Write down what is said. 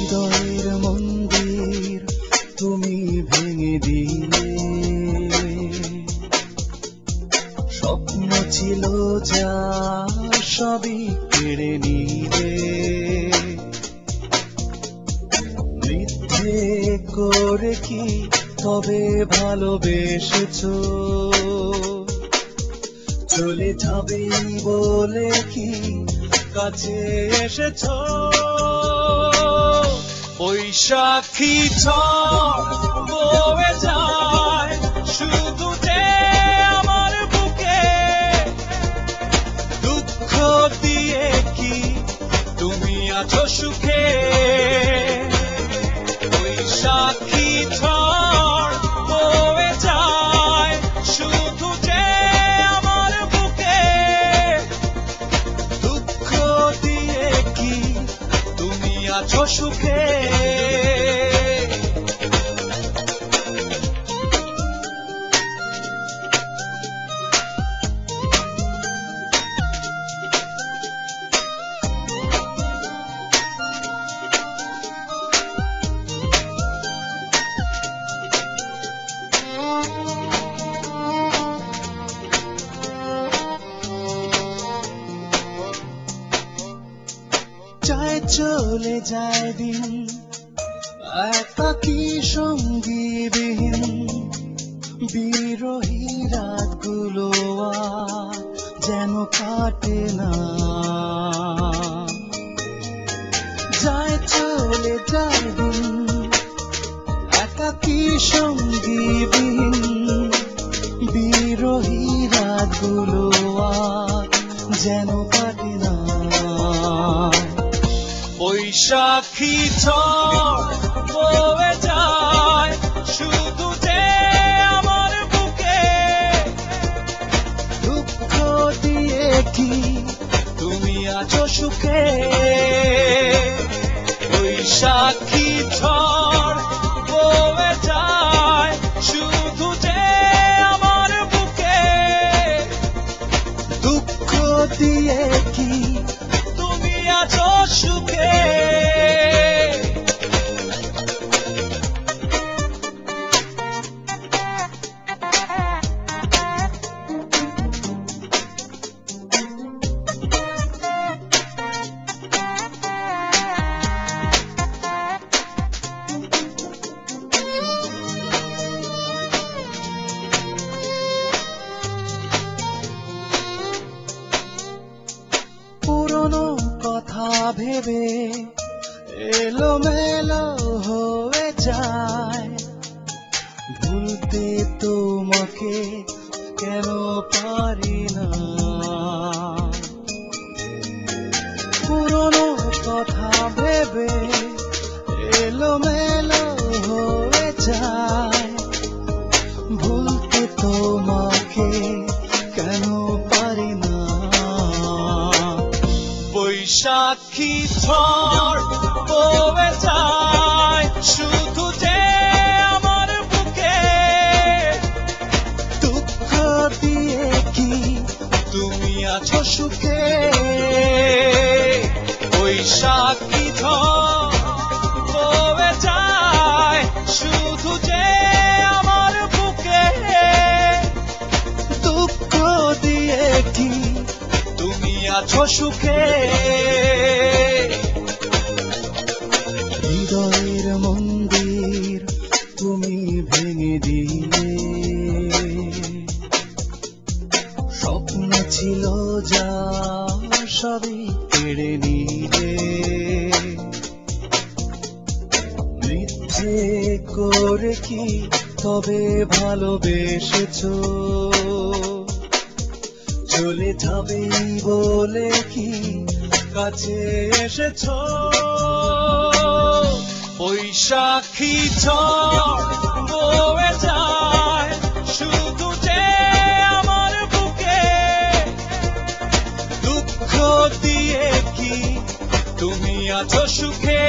হৃদয়ের মন্দির তুমি ভেঙে দিলে, স্বপ্ন ছিল যা সবই কেড়ে নিলে, মিথ্যে করে কি তবে ভালোবেসেছো, চলে যাবে বলে কি কাছে এসেছো। বৈশাখী ঝড় বয়ে যায় শুধু যে আমার বুকে, দুঃখ দিয়ে কি তুমি আছো সুখে। বৈশাখী ঝড় বয়ে যায় শুধু যে আমার বুকে, দুঃখ দিয়ে কি তুমি আছো সুখে। যায় চলে যায় দিন একাকী সঙ্গীবিহীন, বিরহী রাতগুলো আর যেন কাটে না। যায় চলে যায় দিন একাকী সঙ্গীবিহীন, বিরহী রাতগুলো আর যেন কাটে না। বৈশাখী ঝড় বয়ে যায় শুধু যে আমার বুকে, দুঃখ দিয়ে কি তুমি আছো সুখে। বৈশাখী ঝড় বয়ে যায় শুধু যে আমার বুকে, দুঃখ দিয়ে কি তুমি আছো সুখে। পুরনো কথা ভেবে এলোমেলো হয়ে যায়, ভুলতে তোমাকে কেন পারি না। পুরনো কথা ভেবে এলোমেলো হয়ে যায়, ভুলতে তোমাকে কেন পারি না। বৈশাখী ঝড় বয়ে যায় শুধু যে আমার বুকে, দুঃখ দিয়ে কি তুমি আছো সুখে। বৈশাখী ঝড় বয়ে যায় শুধু যে আমার বুকে, দুঃখ দিয়ে কি তুমি আছো সুখে। হৃদয়ের মন্দির তুমি ভেঙে দিলে, স্বপ্ন ছিল যা সবই কেড়ে নিলে, মিথ্যে করে কি তবে ভালোবেসেছো, চলে যাবে বলে কি কাছে এসেছো। বৈশাখী ঝড় বয়ে যায় শুধু যে আমার বুকে, দুঃখ দিয়ে কি তুমি আছো সুখে।